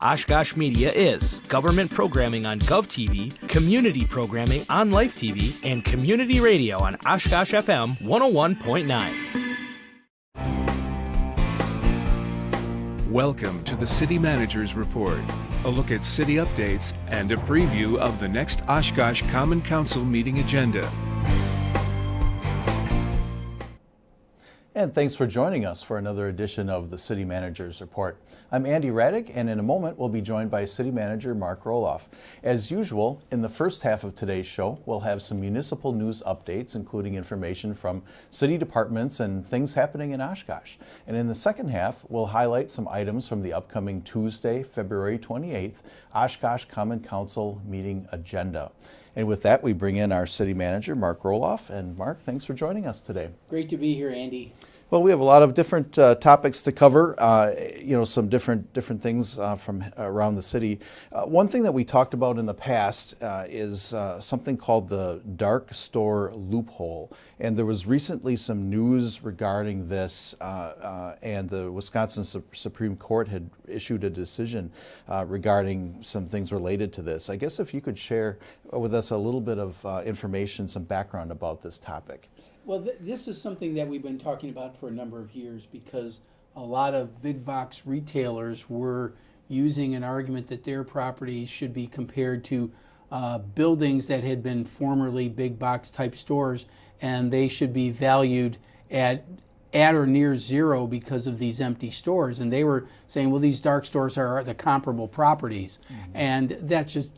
Oshkosh Media is government programming on GovTV, community programming on Life TV, and community radio on Oshkosh FM 101.9. Welcome to the City Manager's Report, a look at city updates and a preview of the next Oshkosh Common Council meeting agenda. And thanks for joining us for another edition of the City Manager's Report. I'm Andy Raddick, and in a moment we'll be joined by City Manager Mark Roloff. As usual, in the first half of today's show, we'll have some municipal news updates, including information from city departments and things happening in Oshkosh. And in the second half, we'll highlight some items from the upcoming Tuesday, February 28th, Oshkosh Common Council meeting agenda. And with that, we bring in our city manager, Mark Roloff. And Mark, thanks for joining us today. Great to be here, Andy. Well, we have a lot of different topics to cover, some different things from around the city. One thing that we talked about in the past is something called the dark store loophole. And there was recently some news regarding this, and the Wisconsin Supreme Court had issued a decision regarding some things related to this. I guess if you could share with us a little bit of information, some background about this topic. Well, this is something that we've been talking about for a number of years because a lot of big box retailers were using an argument that their properties should be compared to buildings that had been formerly big box type stores, and they should be valued at or near zero because of these empty stores. And they were saying, well, these dark stores are the comparable properties. Mm-hmm. And that's just,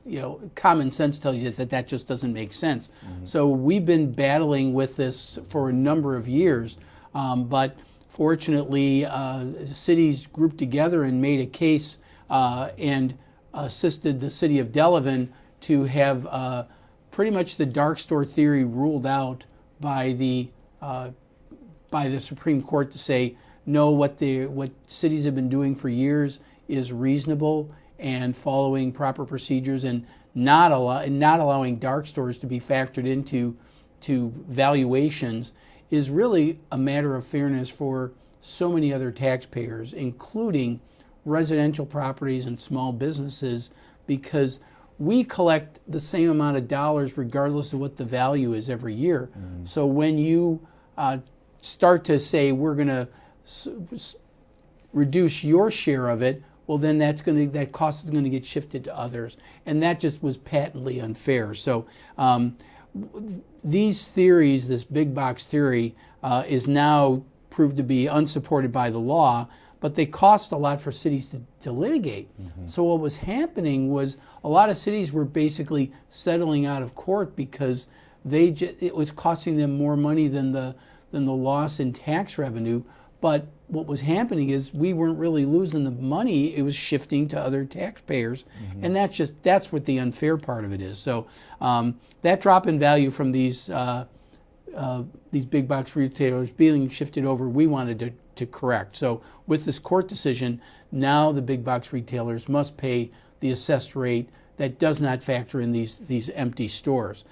common sense tells you that just doesn't make sense. Mm-hmm. So we've been battling with this for a number of years. But fortunately, cities grouped together and made a case and assisted the city of Delavan to have pretty much the dark store theory ruled out by the Supreme Court to say, no, what cities have been doing for years is reasonable and following proper procedures, and not allowing dark stores to be factored into valuations is really a matter of fairness for so many other taxpayers, including residential properties and small businesses, because we collect the same amount of dollars regardless of what the value is every year. Mm-hmm. So when you start to say we're going to reduce your share of it, well, then that cost is going to get shifted to others, and that just was patently unfair. So these theories, this big box theory, is now proved to be unsupported by the law, but they cost a lot for cities to litigate. Mm-hmm. So what was happening was a lot of cities were basically settling out of court because it was costing them more money than the loss in tax revenue. But what was happening is we weren't really losing the money, it was shifting to other taxpayers. Mm-hmm. And that's what the unfair part of it is. So that drop in value from these big box retailers being shifted over, we wanted to correct. So with this court decision, now the big box retailers must pay the assessed rate that does not factor in these empty stores.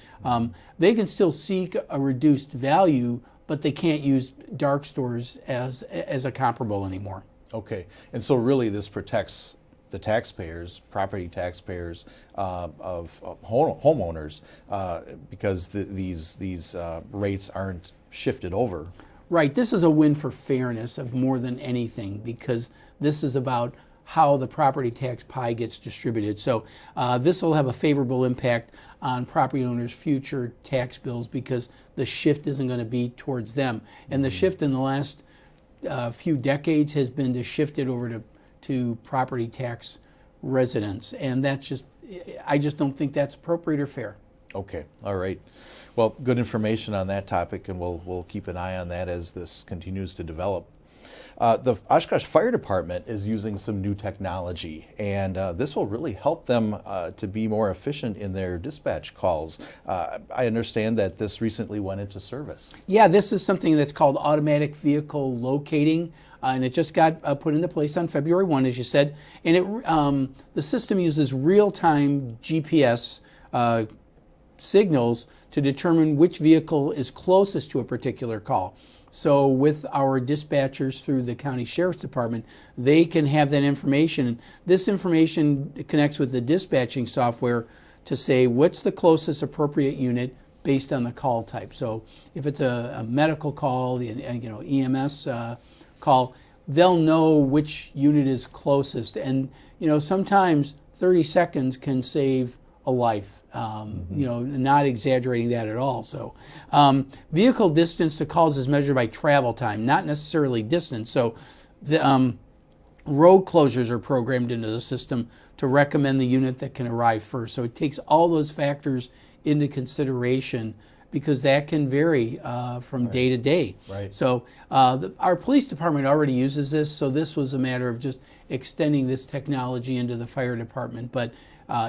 They can still seek a reduced value, but they can't use dark stores as a comparable anymore. Okay, and so really this protects the taxpayers, property taxpayers of homeowners, because these rates aren't shifted over. Right, this is a win for fairness of more than anything, because this is about how the property tax pie gets distributed. So this will have a favorable impact on property owners' future tax bills because the shift isn't going to be towards them. And the shift in the last few decades has been to shift it over to property tax residents. And I just don't think that's appropriate or fair. Okay, all right. Well, good information on that topic, and we'll keep an eye on that as this continues to develop. The Oshkosh Fire Department is using some new technology, and this will really help them to be more efficient in their dispatch calls. I understand that this recently went into service. Yeah, this is something that's called automatic vehicle locating, and it just got put into place on February 1, as you said. And the system uses real-time GPS signals to determine which vehicle is closest to a particular call. So with our dispatchers through the county sheriff's department, they can have that information. This information connects with the dispatching software to say what's the closest appropriate unit based on the call type. So if it's a medical call, EMS call, they'll know which unit is closest. And sometimes 30 seconds can save a life. Not exaggerating that at all. So vehicle distance to calls is measured by travel time, not necessarily distance. So the road closures are programmed into the system to recommend the unit that can arrive first. So it takes all those factors into consideration because that can vary from day to day. Right. So our police department already uses this, so this was a matter of just extending this technology into the fire department. But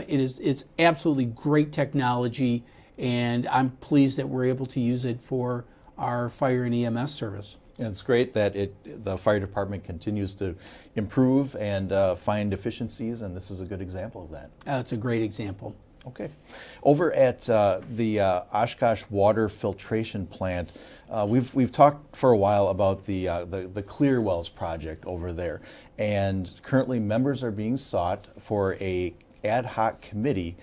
it's absolutely great technology, and I'm pleased that we're able to use it for our fire and EMS service. And it's great that the fire department continues to improve and find efficiencies, and this is a good example of that. It's a great example. Okay. Over at the Oshkosh water filtration plant, we've talked for a while about the Clear Wells project over there, and currently members are being sought for a ad hoc committee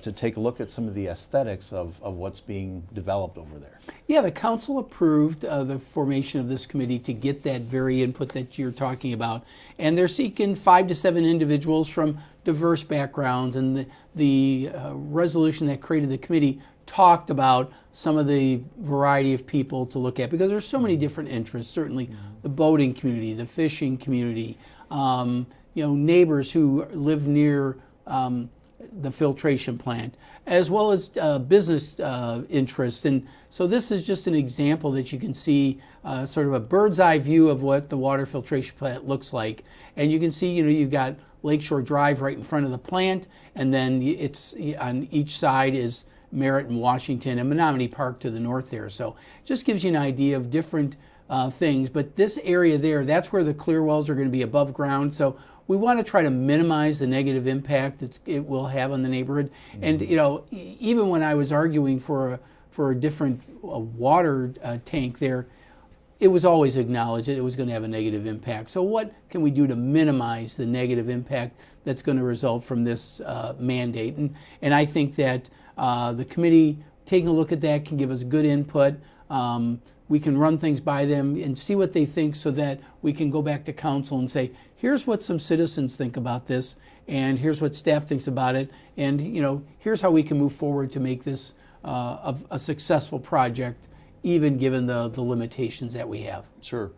to take a look at some of the aesthetics of what's being developed over there. Yeah, the council approved the formation of this committee to get that very input that you're talking about. And they're seeking 5 to 7 individuals from diverse backgrounds. And the resolution that created the committee talked about some of the variety of people to look at, because there's so many different interests. Certainly the boating community, the fishing community, neighbors who live near the filtration plant, as well as business interests. And so this is just an example that you can see sort of a bird's eye view of what the water filtration plant looks like. And you can see, you've got Lakeshore Drive right in front of the plant, and then it's on each side is Merritt and Washington and Menominee Park to the north there. So it just gives you an idea of different things. But this area there, that's where the clear wells are going to be above ground. So we want to try to minimize the negative impact it will have on the neighborhood. Mm-hmm. And even when I was arguing for a different water tank there, it was always acknowledged that it was going to have a negative impact. So what can we do to minimize the negative impact that's going to result from this mandate? And I think that the committee taking a look at that can give us good input. We can run things by them and see what they think, so that we can go back to council and say, here's what some citizens think about this, and here's what staff thinks about it, and here's how we can move forward to make this a successful project, even given the limitations that we have. Sure.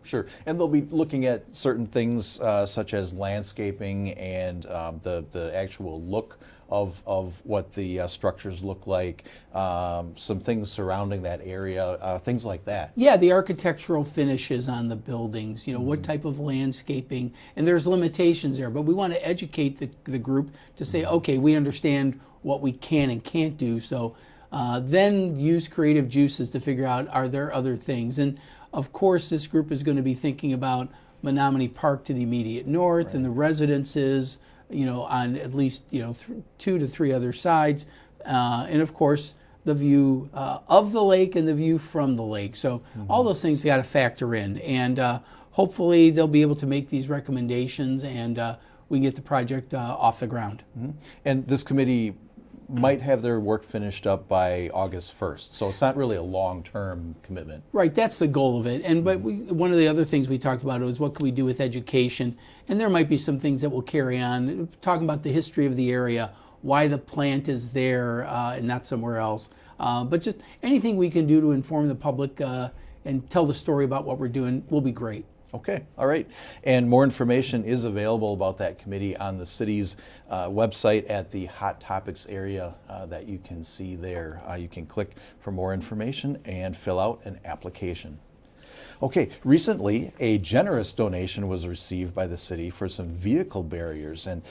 And they'll be looking at certain things such as landscaping and the actual look of what the structures look like, some things surrounding that area, things like that. Yeah, the architectural finishes on the buildings, what type of landscaping, and there's limitations there, but we want to educate the group to say, okay, we understand what we can and can't do, so then use creative juices to figure out, are there other things? And of course, this group is going to be thinking about Menominee Park to the immediate north, right, and the residences, on at least 2 to 3 other sides, and of course the view of the lake and the view from the lake. So all those things got to factor in, and hopefully they'll be able to make these recommendations, and we can get the project off the ground. Mm-hmm. And this committee might have their work finished up by August 1st, so it's not really a long-term commitment. Right, that's the goal of it. And but one of the other things we talked about was what can we do with education, and there might be some things that will carry on, talking about the history of the area, why the plant is there and not somewhere else, but just anything we can do to inform the public and tell the story about what we're doing will be great. Okay, all right. And more information is available about that committee on the city's website at the Hot Topics area that you can see there. You can click for more information and fill out an application. Okay, recently a generous donation was received by the city for some vehicle barriers, and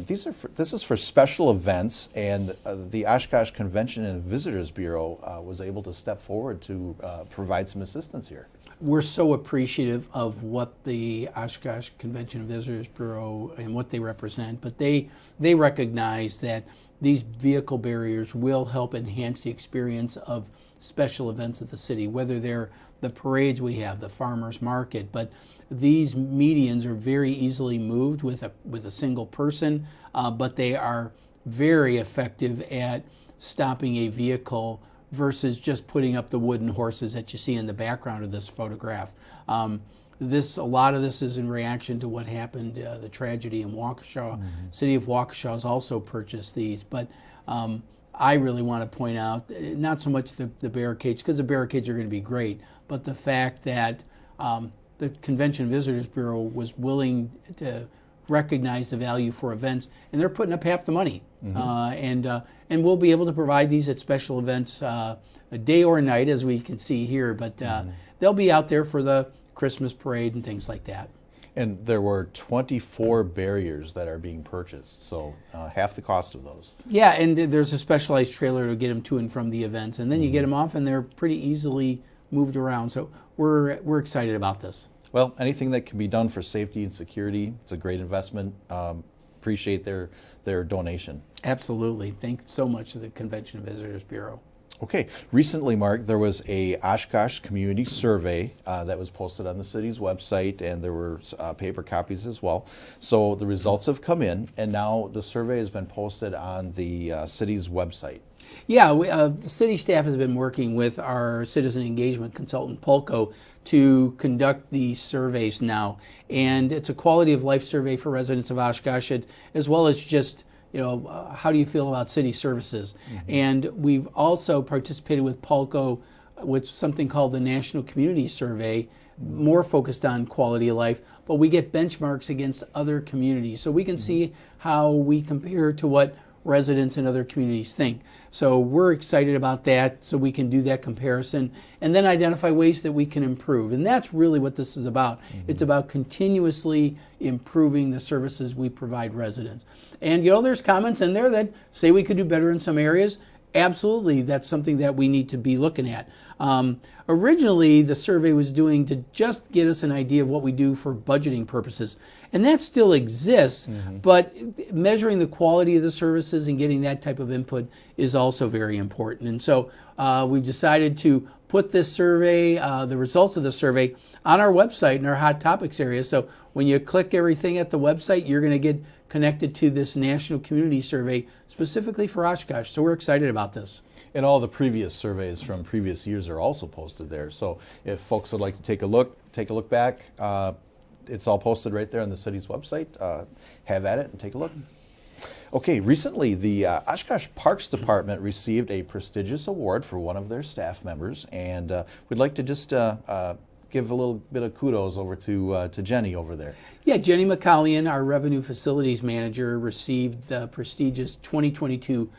this is for special events, and the Oshkosh Convention and Visitors Bureau was able to step forward to provide some assistance here. we're so appreciative of what the Oshkosh Convention and Visitors Bureau and what they represent, but they recognize that these vehicle barriers will help enhance the experience of special events at the city, whether they're the parades we have, the farmers market, but these medians are very easily moved with a single person, but they are very effective at stopping a vehicle versus just putting up the wooden horses that you see in the background of this photograph. A lot of this is in reaction to what happened, the tragedy in Waukesha. City of Waukesha has also purchased these, but I really want to point out not so much the barricades, because the barricades are going to be great, but the fact that the Convention and Visitors Bureau was willing to recognize the value for events, and they're putting up half the money. And we'll be able to provide these at special events a day or night, as we can see here, but they'll be out there for the Christmas parade and things like that. And there were 24 barriers that are being purchased, so half the cost of those. Yeah, and there's a specialized trailer to get them to and from the events, and then you get them off, and they're pretty easily moved around. So we're excited about this. Well, anything that can be done for safety and security, it's a great investment. Appreciate their donation. Absolutely. Thanks so much to the Convention and Visitors Bureau. Okay. Recently, Mark, there was a Oshkosh community survey that was posted on the city's website, and there were paper copies as well. So the results have come in, and now the survey has been posted on the city's website. Yeah, the city staff has been working with our citizen engagement consultant, Polko, to conduct these surveys now. And it's a quality of life survey for residents of Oshkosh, as well as just, how do you feel about city services? And we've also participated with Polko with something called the National Community Survey, more focused on quality of life, but we get benchmarks against other communities. So we can see how we compare to what residents in other communities think. So we're excited about that, so we can do that comparison and then identify ways that we can improve. And that's really what this is about. It's about continuously improving the services we provide residents. And there's comments in there that say we could do better in some areas. Absolutely, that's something that we need to be looking at. Originally, the survey was doing to just get us an idea of what we do for budgeting purposes, and that still exists, but measuring the quality of the services and getting that type of input is also very important. And so we've decided to put this survey, the results of the survey, on our website in our Hot Topics area. So when you click everything at the website, you're going to get connected to this National Community Survey specifically for Oshkosh. So we're excited about this. And all the previous surveys from previous years are also posted there. So if folks would like to take a look back, it's all posted right there on the city's website. Have at it and take a look. Okay, recently the Oshkosh Parks Department received a prestigious award for one of their staff members, and we'd like to just give a little bit of kudos over to Jenny over there. Yeah, Jenny McCallion, our Revenue Facilities Manager, received the prestigious 2022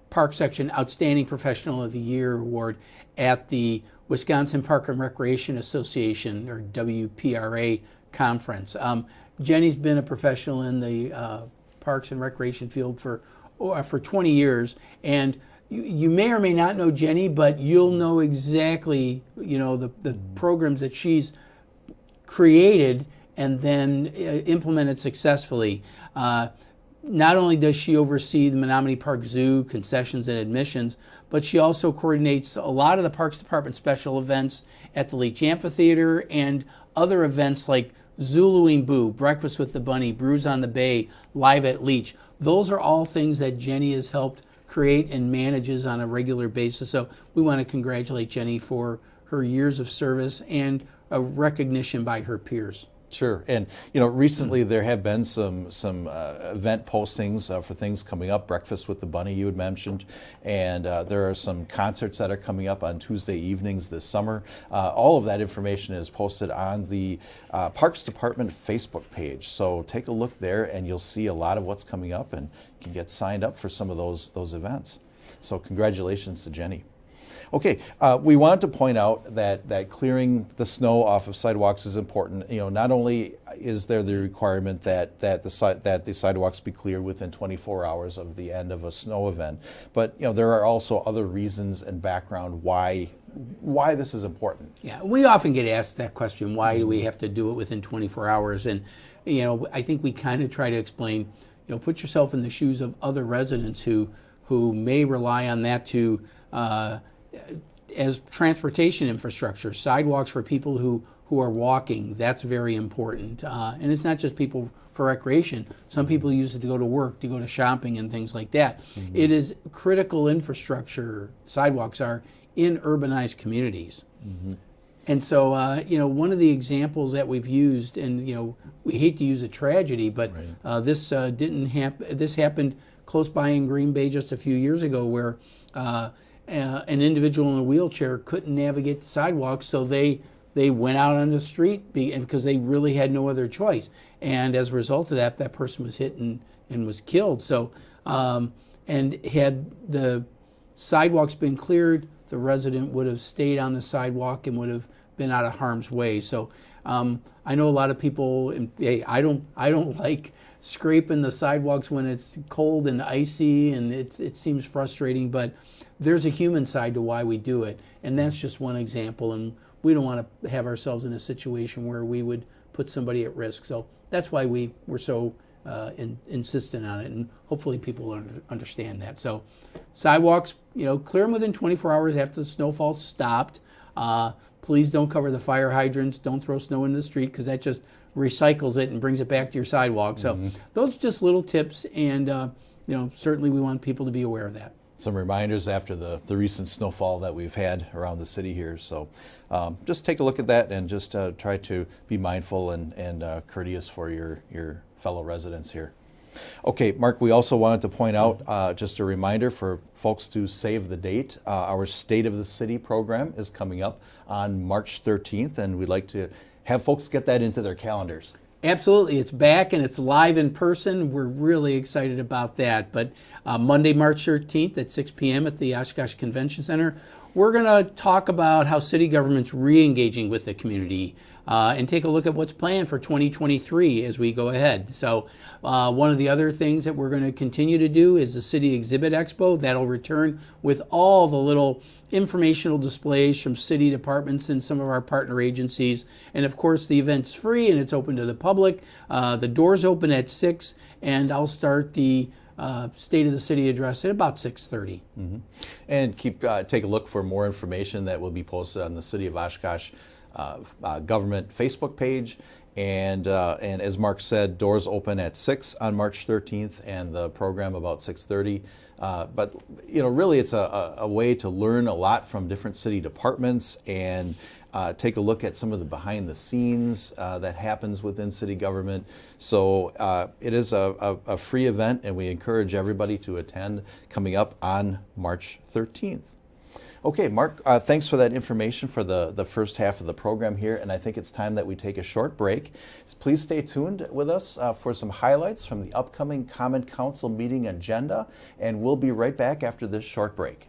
Park Section Outstanding Professional of the Year Award at the Wisconsin Park and Recreation Association, or WPRA, conference. Jenny's been a professional in the parks and recreation field for 20 years, and you may or may not know Jenny, but you'll know exactly the programs that she's created and then implemented successfully. Not only does she oversee the Menominee Park Zoo concessions and admissions, but she also coordinates a lot of the Parks Department special events at the Leach Amphitheater and other events like Zuluing Boo, Breakfast with the Bunny, Brews on the Bay, Live at Leach. Those are all things that Jenny has helped create and manages on a regular basis. So we want to congratulate Jenny for her years of service and a recognition by her peers. Sure, and recently there have been some event postings for things coming up. Breakfast with the Bunny you had mentioned, and there are some concerts that are coming up on Tuesday evenings this summer. All of that information is posted on the Parks Department Facebook page. So take a look there, and you'll see a lot of what's coming up, and you can get signed up for some of those events. So congratulations to Jenny. Okay, we wanted to point out that clearing the snow off of sidewalks is important. Not only is there the requirement that the sidewalks be cleared within 24 hours of the end of a snow event, but there are also other reasons and background why this is important. Yeah, we often get asked that question, why do we have to do it within 24 hours? And I think we kind of try to explain, put yourself in the shoes of other residents who may rely on that to as transportation infrastructure, sidewalks for people who are walking. That's very important. And it's not just people for recreation. Some people use it to go to work, to go to shopping and things like that. Mm-hmm. It is critical infrastructure, sidewalks are, in urbanized communities. Mm-hmm. And so, one of the examples that we've used, and we hate to use a tragedy, but right. This didn't happen. This happened close by in Green Bay just a few years ago, where an individual in a wheelchair couldn't navigate the sidewalk, so they went out on the street because they really had no other choice. And as a result of that person was hit and was killed. So, and had the sidewalks been cleared, the resident would have stayed on the sidewalk and would have been out of harm's way. So I know a lot of people, I don't like scraping the sidewalks when it's cold and icy, and it seems frustrating, but there's a human side to why we do it. And that's just one example, and we don't want to have ourselves in a situation where we would put somebody at risk. So that's why we're so insistent on it, and hopefully people understand that. So sidewalks, clear them within 24 hours after the snowfall's stopped. Please don't cover the fire hydrants. Don't throw snow into the street, because that just recycles it and brings it back to your sidewalk. So those are just little tips, and certainly we want people to be aware of that. Some reminders after the recent snowfall that we've had around the city here. So just take a look at that and just try to be mindful and courteous for your fellow residents here. Okay, Mark, we also wanted to point out just a reminder for folks to save the date. Our State of the City program is coming up on March 13th, and we'd like to have folks get that into their calendars. Absolutely. It's back and it's live in person. We're really excited about that. But Monday, March 13th at 6 p.m. at the Oshkosh Convention Center, we're going to talk about how city government's re-engaging with the community and take a look at what's planned for 2023 as we go ahead. So one of the other things that we're going to continue to do is the City Exhibit Expo. That'll return with all the little informational displays from city departments and some of our partner agencies. And of course, the event's free and it's open to the public. The doors open at 6, and I'll start the State of the City address at about 6:30. Mm-hmm. And take a look for more information that will be posted on the City of Oshkosh government Facebook page. And as Mark said, doors open at 6 on March 13th, and the program about 6:30. But really, it's a way to learn a lot from different city departments and take a look at some of the behind the scenes that happens within city government. So it is a free event, and we encourage everybody to attend coming up on March 13th. Okay, Mark, thanks for that information for the first half of the program here, and I think it's time that we take a short break. Please stay tuned with us for some highlights from the upcoming Common Council meeting agenda, and we'll be right back after this short break.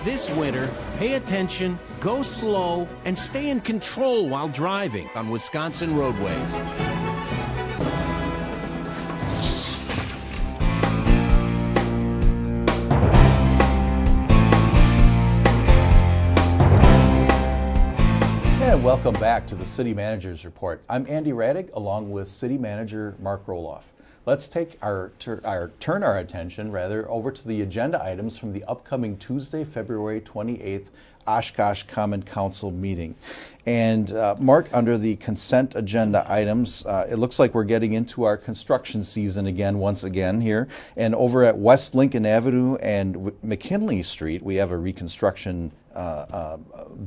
This winter, pay attention, go slow, and stay in control while driving on Wisconsin roadways. And welcome back to the City Manager's Report. I'm Andy Radig, along with City Manager Mark Roloff. Let's take turn our attention over to the agenda items from the upcoming Tuesday, February 28th Oshkosh Common Council meeting. And Mark, under the consent agenda items, it looks like we're getting into our construction season once again here. And over at West Lincoln Avenue and McKinley Street, we have a reconstruction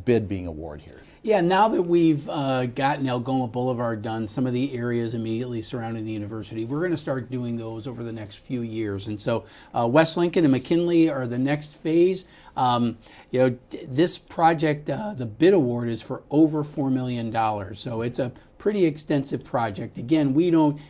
bid being awarded here. Yeah, now that we've gotten Algoma Boulevard done, some of the areas immediately surrounding the university, we're going to start doing those over the next few years. And so West Lincoln and McKinley are the next phase. This project, the bid award is for over $4 million. So it's a pretty extensive project. Again,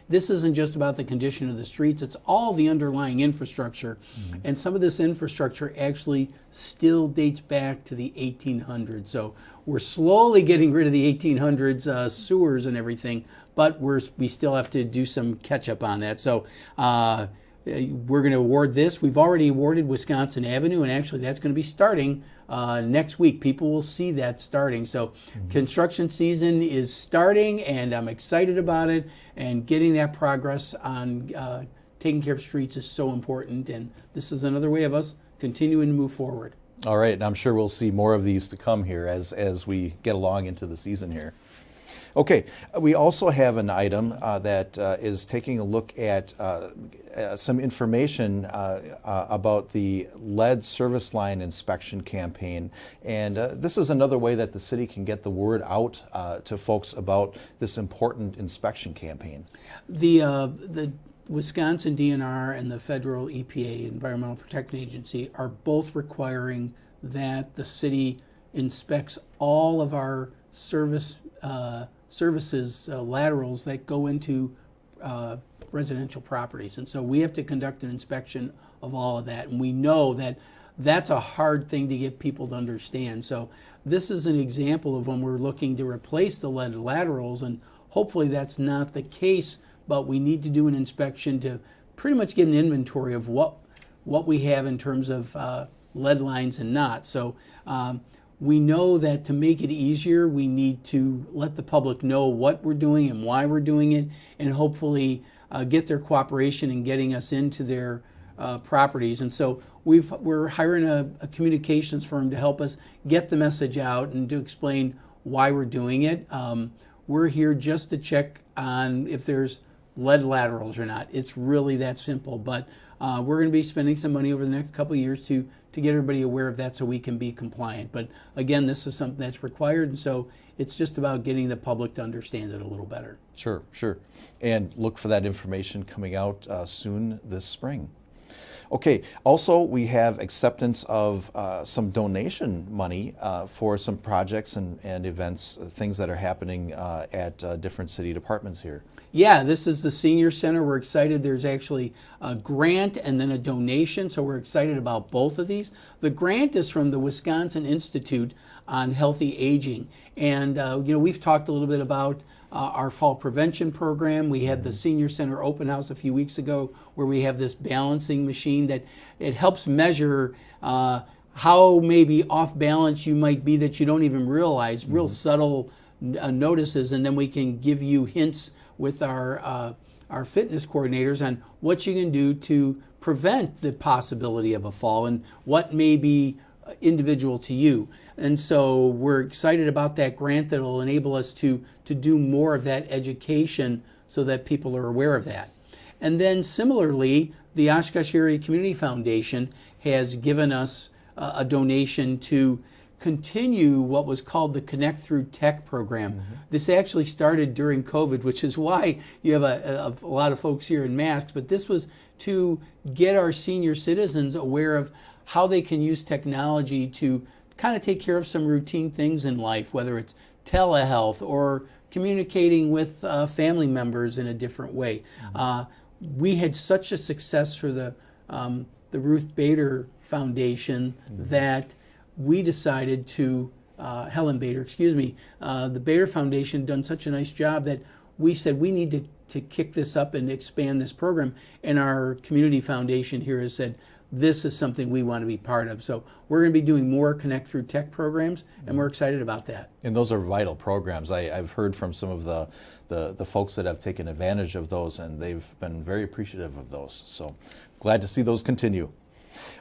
this isn't just about the condition of the streets, it's all the underlying infrastructure. Mm-hmm. And some of this infrastructure actually still dates back to the 1800s. So we're slowly getting rid of the 1800s sewers and everything, but we still have to do some catch up on that. So we're going to award this. We've already awarded Wisconsin Avenue, and actually that's going to be starting next week. People will see that starting. So construction season is starting, and I'm excited about it. And getting that progress on taking care of streets is so important. And this is another way of us continuing to move forward. All right, and I'm sure we'll see more of these to come here as we get along into the season here. Okay, we also have an item that is taking a look at some information about the lead service line inspection campaign. And this is another way that the city can get the word out to folks about this important inspection campaign. The Wisconsin DNR and the federal EPA, Environmental Protection Agency, are both requiring that the city inspects all of our services laterals that go into residential properties. And so we have to conduct an inspection of all of that. And we know that that's a hard thing to get people to understand. So this is an example of when we're looking to replace the lead laterals, and hopefully that's not the case, but we need to do an inspection to pretty much get an inventory of what we have in terms of lead lines and not. So we know that to make it easier, we need to let the public know what we're doing and why we're doing it, and hopefully get their cooperation in getting us into their properties. And so we're hiring a communications firm to help us get the message out and to explain why we're doing it. We're here just to check on if there's lead laterals or not. It's really that simple. But we're going to be spending some money over the next couple of years to get everybody aware of that so we can be compliant. But again, this is something that's required, and so it's just about getting the public to understand it a little better. Sure. And look for that information coming out soon this spring. Okay, also we have acceptance of some donation money for some projects and events, things that are happening at different city departments here. Yeah, this is the Senior Center. We're excited. There's actually a grant and then a donation, so we're excited about both of these. The grant is from the Wisconsin Institute on Healthy Aging. And we've talked a little bit about our fall prevention program. We had the Senior Center open house a few weeks ago where we have this balancing machine that it helps measure how maybe off balance you might be that you don't even realize, real subtle notices, and then we can give you hints with our fitness coordinators on what you can do to prevent the possibility of a fall and what may be individual to you. And so we're excited about that grant that will enable us to do more of that education so that people are aware of that. And then similarly, the Oshkosh Area Community Foundation has given us a donation to continue what was called the Connect Through Tech program. Mm-hmm. This actually started during COVID, which is why you have a lot of folks here in masks, but this was to get our senior citizens aware of how they can use technology to kind of take care of some routine things in life, whether it's telehealth or communicating with family members in a different way. Mm-hmm. We had such a success for the Ruth Bader Foundation that we decided to, Helen Bader, the Bader Foundation done such a nice job that we said we need to kick this up and expand this program. And our community foundation here has said, this is something we want to be part of. So we're going to be doing more Connect Through Tech programs, and we're excited about that. And those are vital programs. I've heard from some of the folks that have taken advantage of those, and they've been very appreciative of those. So glad to see those continue.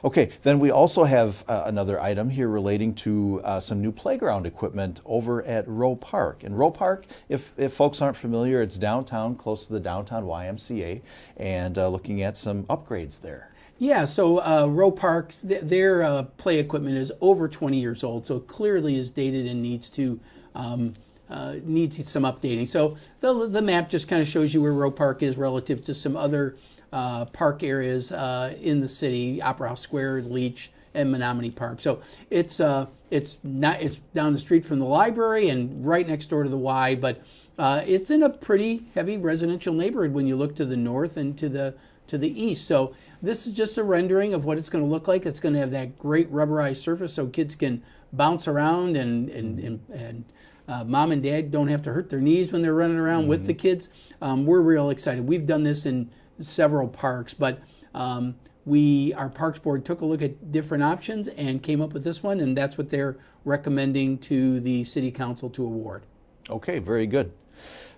Okay, then we also have another item here relating to some new playground equipment over at Rowe Park. And Rowe Park, if folks aren't familiar, it's downtown, close to the downtown YMCA, and looking at some upgrades there. Yeah, so Rowe Park, their play equipment is over 20 years old, so it clearly is dated and needs to needs some updating. So the map just kind of shows you where Roe Park is relative to some other park areas in the city: Opera House Square, Leech, and Menominee Park. So it's down the street from the library and right next door to the Y, but it's in a pretty heavy residential neighborhood when you look to the north and to the east. So this is just a rendering of what it's going to look like. It's going to have that great rubberized surface so kids can bounce around and mom and dad don't have to hurt their knees when they're running around with the kids. We're real excited. We've done this in several parks, but our Parks Board took a look at different options and came up with this one, and that's what they're recommending to the City Council to award. Okay, very good.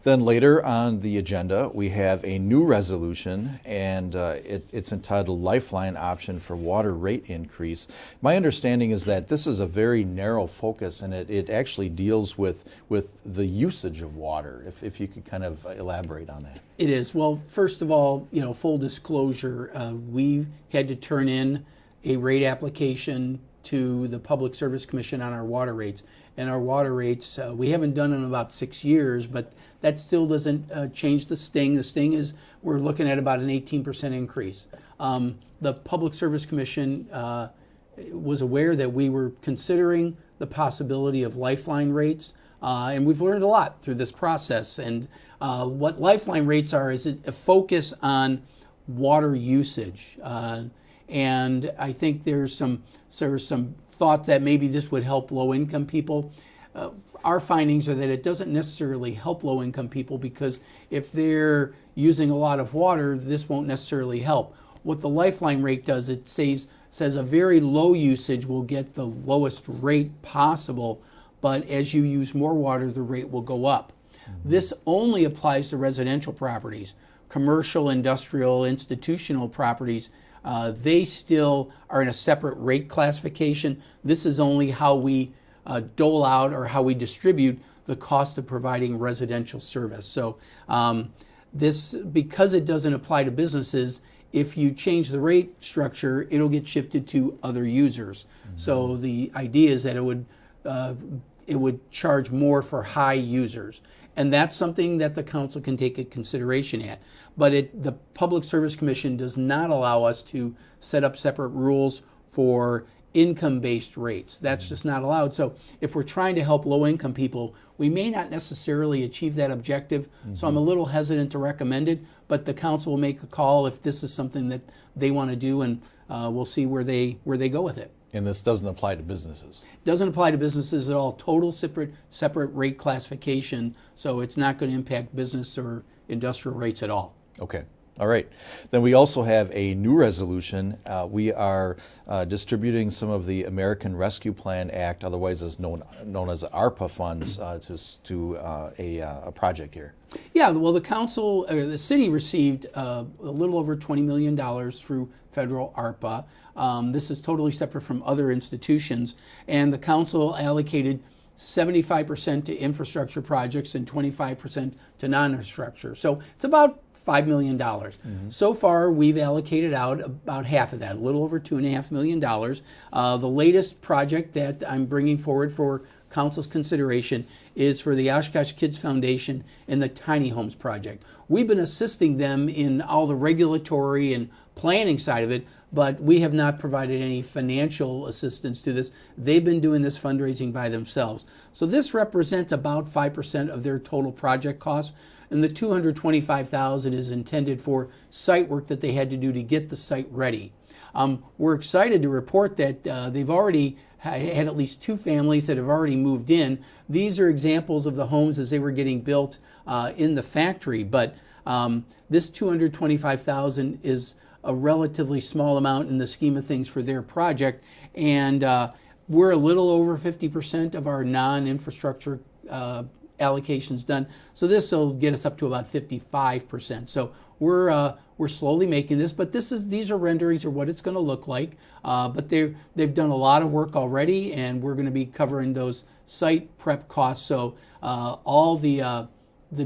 Then later on the agenda, we have a new resolution, and it's entitled Lifeline Option for Water Rate Increase. My understanding is that this is a very narrow focus, and it actually deals with the usage of water, if you could kind of elaborate on that. It is. Well, first of all, full disclosure, we had to turn in a rate application to the Public Service Commission on our water rates. And our water rates, we haven't done them in about 6 years, but that still doesn't change the sting. The sting is we're looking at about an 18% increase. The Public Service Commission was aware that we were considering the possibility of lifeline rates, and we've learned a lot through this process. And what lifeline rates are is a focus on water usage. And I think there's some thought that maybe this would help low-income people. Our findings are that it doesn't necessarily help low-income people, because if they're using a lot of water, this won't necessarily help. What the lifeline rate does, it says a very low usage will get the lowest rate possible, but as you use more water, the rate will go up. This only applies to residential properties. Commercial, industrial, institutional properties, they still are in a separate rate classification. This is only how we dole out or how we distribute the cost of providing residential service. So this, because it doesn't apply to businesses, if you change the rate structure, it'll get shifted to other users. So the idea is that it would charge more for high users. And that's something that the council can take a consideration at. But the Public Service Commission does not allow us to set up separate rules for income-based rates. That's just not allowed. So if we're trying to help low-income people, we may not necessarily achieve that objective. So I'm a little hesitant to recommend it, but the council will make a call if this is something that they want to do, and we'll see where they go with it. And this doesn't apply to businesses? Doesn't apply to businesses at all. Total separate rate classification, so it's not going to impact business or industrial rates at all. Okay. All right. Then we also have a new resolution. We are distributing some of the American Rescue Plan Act, otherwise as known as ARPA funds, to a project here. Yeah. Well, the city received a little over $20 million through federal ARPA. This is totally separate from other institutions, and the council allocated 75% to infrastructure projects and 25% to non-infrastructure. So it's about $5 million. So far, we've allocated out about half of that, a little over $2.5 million. The latest project that I'm bringing forward for council's consideration is for the Oshkosh Kids Foundation and the Tiny Homes Project. We've been assisting them in all the regulatory and planning side of it, but we have not provided any financial assistance to this. They've been doing this fundraising by themselves. So this represents about 5% of their total project costs, and the $225,000 is intended for site work that they had to do to get the site ready. We're excited to report that they've already had at least 2 families that have already moved in. These are examples of the homes as they were getting built in the factory, but this $225,000 is a relatively small amount in the scheme of things for their project, and we're a little over 50% of our non-infrastructure allocations done. So this will get us up to about 55%. So we're slowly making this, but these are renderings of what it's going to look like. But they've done a lot of work already, and we're going to be covering those site prep costs. So all the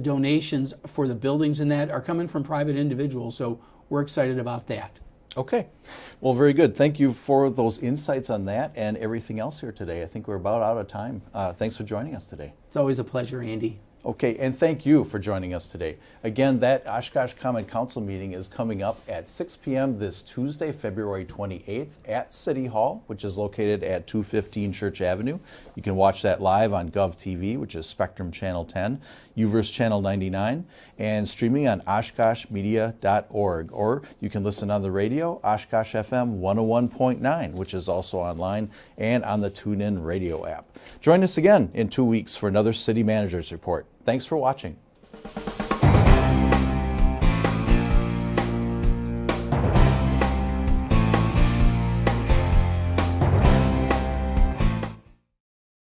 donations for the buildings in that are coming from private individuals. So we're excited about that. Okay. Well, very good. Thank you for those insights on that and everything else here today. I think we're about out of time. Thanks for joining us today. It's always a pleasure, Andy. Okay, and thank you for joining us today. Again, that Oshkosh Common Council meeting is coming up at 6 p.m. this Tuesday, February 28th at City Hall, which is located at 215 Church Avenue. You can watch that live on GovTV, which is Spectrum Channel 10, UVerse Channel 99, and streaming on oshkoshmedia.org. Or you can listen on the radio, Oshkosh FM 101.9, which is also online, and on the TuneIn radio app. Join us again in 2 weeks for another City Managers Report. Thanks for watching.